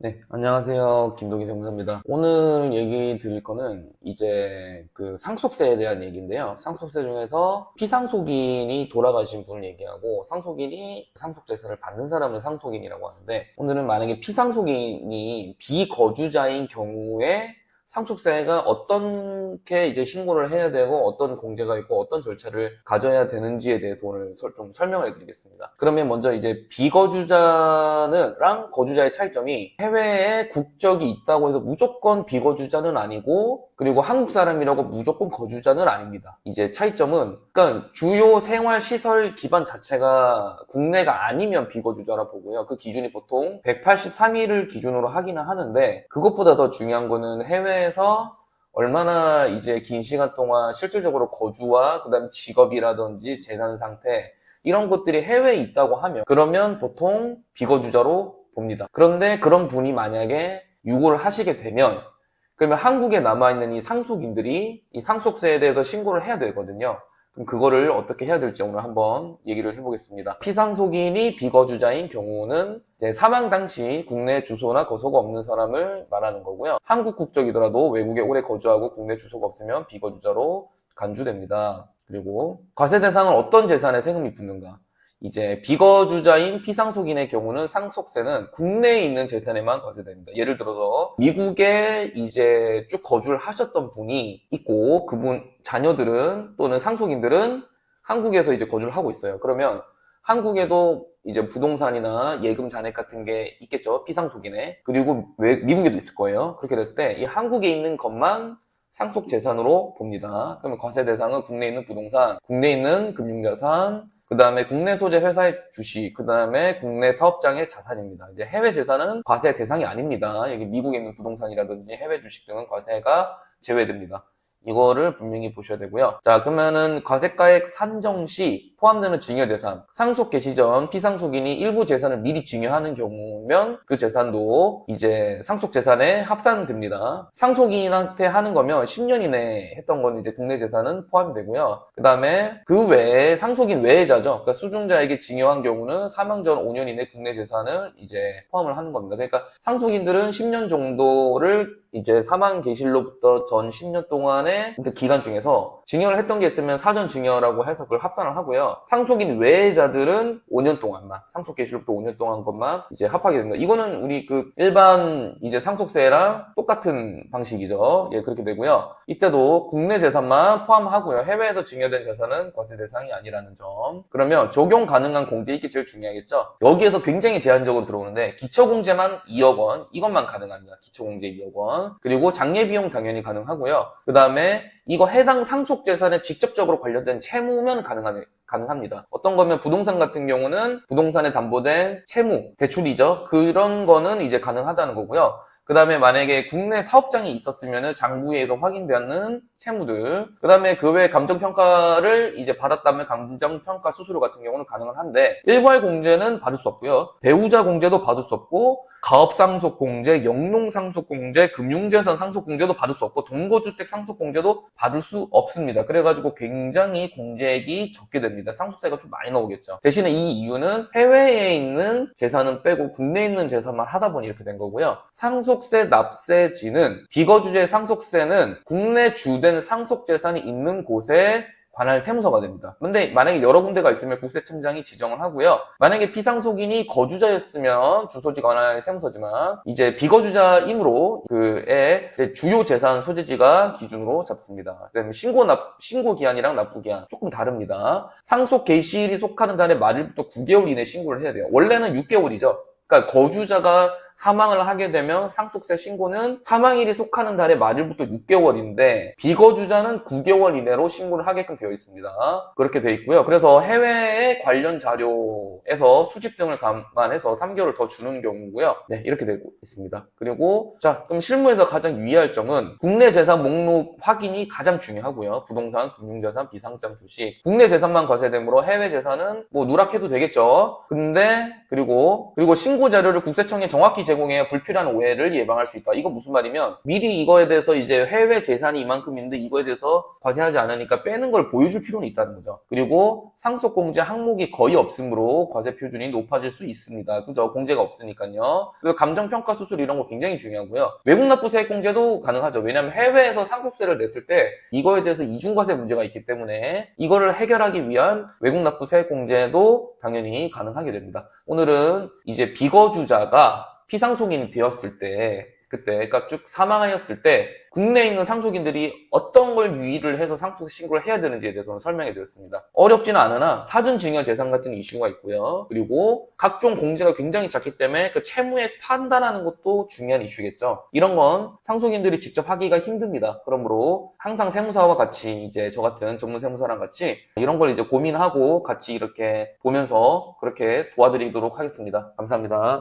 네, 안녕하세요. 김동희 세무사입니다. 오늘 얘기 드릴 거는 이제 그 상속세에 대한 얘기인데요. 상속세 중에서 피상속인이 돌아가신 분을 얘기하고 상속인이 상속재산을 받는 사람을 상속인이라고 하는데, 오늘은 만약에 피상속인이 비거주자인 경우에 상속세가 어떻게 이제 신고를 해야 되고 어떤 공제가 있고 어떤 절차를 가져야 되는지에 대해서 오늘 좀 설명을 해드리겠습니다. 그러면 먼저 이제 비거주자는랑 거주자의 차이점이, 해외에 국적이 있다고 해서 무조건 비거주자는 아니고, 그리고 한국 사람이라고 무조건 거주자는 아닙니다. 이제 차이점은, 그러니까 주요 생활시설 기반 자체가 국내가 아니면 비거주자라 보고요. 그 기준이 보통 183일을 기준으로 하기는 하는데, 그것보다 더 중요한 거는 해외에서 얼마나 이제 긴 시간 동안 실질적으로 거주와 그다음 직업이라든지 재산 상태, 이런 것들이 해외에 있다고 하면 그러면 보통 비거주자로 봅니다. 그런데 그런 분이 만약에 유고를 하시게 되면, 그러면 한국에 남아있는 이 상속인들이 이 상속세에 대해서 신고를 해야 되거든요. 그럼 그거를 어떻게 해야 될지 오늘 한번 얘기를 해보겠습니다. 피상속인이 비거주자인 경우는 이제 사망 당시 국내 주소나 거소가 없는 사람을 말하는 거고요. 한국 국적이더라도 외국에 오래 거주하고 국내 주소가 없으면 비거주자로 간주됩니다. 그리고 과세 대상은 어떤 재산에 세금이 붙는가? 이제 비거주자인 피상속인의 경우는 상속세는 국내에 있는 재산에만 과세됩니다. 예를 들어서 미국에 이제 쭉 거주를 하셨던 분이 있고, 그분 자녀들은 또는 상속인들은 한국에서 이제 거주를 하고 있어요. 그러면 한국에도 이제 부동산이나 예금 잔액 같은 게 있겠죠, 피상속인에. 그리고 미국에도 있을 거예요. 그렇게 됐을 때 이 한국에 있는 것만 상속 재산으로 봅니다. 그러면 과세 대상은 국내에 있는 부동산, 국내에 있는 금융자산, 그 다음에 국내 소재 회사의 주식, 그 다음에 국내 사업장의 자산입니다. 이제 해외 재산은 과세 대상이 아닙니다. 여기 미국에 있는 부동산이라든지 해외 주식 등은 과세가 제외됩니다. 이거를 분명히 보셔야 되고요. 자, 그러면은 과세가액 산정 시 포함되는 증여재산, 상속 개시 전 피상속인이 일부 재산을 미리 증여하는 경우면 그 재산도 이제 상속재산에 합산됩니다. 상속인한테 하는 거면 10년 이내에 했던 건 이제 국내 재산은 포함되고요. 그 다음에 그 외에 상속인 외자죠. 그러니까 수중자에게 증여한 경우는 사망 전 5년 이내 국내 재산을 이제 포함을 하는 겁니다. 그러니까 상속인들은 10년 정도를 이제 사망 개시로부터 전 10년 동안의 기간 중에서 증여를 했던 게 있으면 사전 증여라고 해서 그걸 합산을 하고요. 상속인 외자들은 5년 동안만, 상속 개시로부터 5년 동안 것만 이제 합하게 됩니다. 이거는 우리 그 일반 이제 상속세랑 똑같은 방식이죠. 예, 그렇게 되고요. 이때도 국내 재산만 포함하고요. 해외에서 증여된 재산은 과세 대상이 아니라는 점. 그러면 적용 가능한 공제, 이게 제일 중요하겠죠. 여기에서 굉장히 제한적으로 들어오는데, 기초공제만 2억 원, 이것만 가능합니다. 기초공제 2억 원. 그리고 장례비용 당연히 가능하고요. 그 다음에 이거 해당 상속재산에 직접적으로 관련된 채무면 가능합니다. 어떤 거면 부동산 같은 경우는 부동산에 담보된 채무, 대출이죠. 그런 거는 이제 가능하다는 거고요. 그 다음에 만약에 국내 사업장이 있었으면 장부에서 확인되는 채무들, 그 다음에 그 외 감정평가를 이제 받았다면 감정평가 수수료 같은 경우는 가능은 한데, 일괄 공제는 받을 수 없고요. 배우자 공제도 받을 수 없고, 가업상속공제, 영농상속공제, 금융재산 상속공제도 받을 수 없고, 동거주택 상속공제도 받을 수 없습니다. 그래가지고 굉장히 공제액이 적게 됩니다. 상속세가 좀 많이 나오겠죠. 대신에 이 이유는 해외에 있는 재산은 빼고 국내에 있는 재산만 하다 보니 이렇게 된 거고요. 상속세 납세지는, 비거주자의 상속세는 국내 주된 상속재산이 있는 곳에 관할 세무서가 됩니다. 근데 만약에 여러 군데가 있으면 국세청장이 지정을 하고요. 만약에 피상속인이 거주자였으면 주소지 관할 세무서지만, 이제 비거주자이므로 그의 주요 재산 소재지가 기준으로 잡습니다. 그다음에 신고 기한이랑 납부 기한 조금 다릅니다. 상속 개시일이 속하는 달의 말일부터 9개월 이내 신고를 해야 돼요. 원래는 6개월이죠. 그러니까 거주자가 사망을 하게 되면 상속세 신고는 사망일이 속하는 달의 말일부터 6개월인데 비거주자는 9개월 이내로 신고를 하게끔 되어 있습니다. 그렇게 되어 있고요. 그래서 해외의 관련 자료에서 수집 등을 감안해서 3개월을 더 주는 경우고요. 네, 이렇게 되고 있습니다. 그리고 자, 그럼 실무에서 가장 유의할 점은 국내 재산 목록 확인이 가장 중요하고요. 부동산, 금융자산, 비상장 주식, 국내 재산만 과세되므로 해외 재산은 뭐 누락해도 되겠죠. 근데 그리고 신고 자료를 국세청에 정확히 정확히 제공해야 불필요한 오해를 예방할 수 있다. 이거 무슨 말이면 미리 이거에 대해서 이제 해외 재산이 이만큼인데 이거에 대해서 과세하지 않으니까 빼는 걸 보여줄 필요는 있다는 거죠. 그리고 상속공제 항목이 거의 없으므로 과세 표준이 높아질 수 있습니다. 그죠? 공제가 없으니까요. 그리고 감정평가 수술 이런 거 굉장히 중요하고요. 외국 납부 세액 공제도 가능하죠. 왜냐하면 해외에서 상속세를 냈을 때 이거에 대해서 이중과세 문제가 있기 때문에 이거를 해결하기 위한 외국 납부 세액 공제도 당연히 가능하게 됩니다. 오늘은 이제 비거주자가 피상속인이 되었을 때 그때 그러니까 쭉 사망하였을 때 국내에 있는 상속인들이 어떤 걸 유의를 해서 상속세 신고를 해야 되는지에 대해서 설명해 드렸습니다. 어렵지는 않으나 사전증여재산 같은 이슈가 있고요. 그리고 각종 공제가 굉장히 작기 때문에 그 채무액 판단하는 것도 중요한 이슈겠죠. 이런 건 상속인들이 직접 하기가 힘듭니다. 그러므로 항상 세무사와 같이 이제 저 같은 전문 세무사랑 같이 이런 걸 이제 고민하고 같이 이렇게 보면서 그렇게 도와드리도록 하겠습니다. 감사합니다.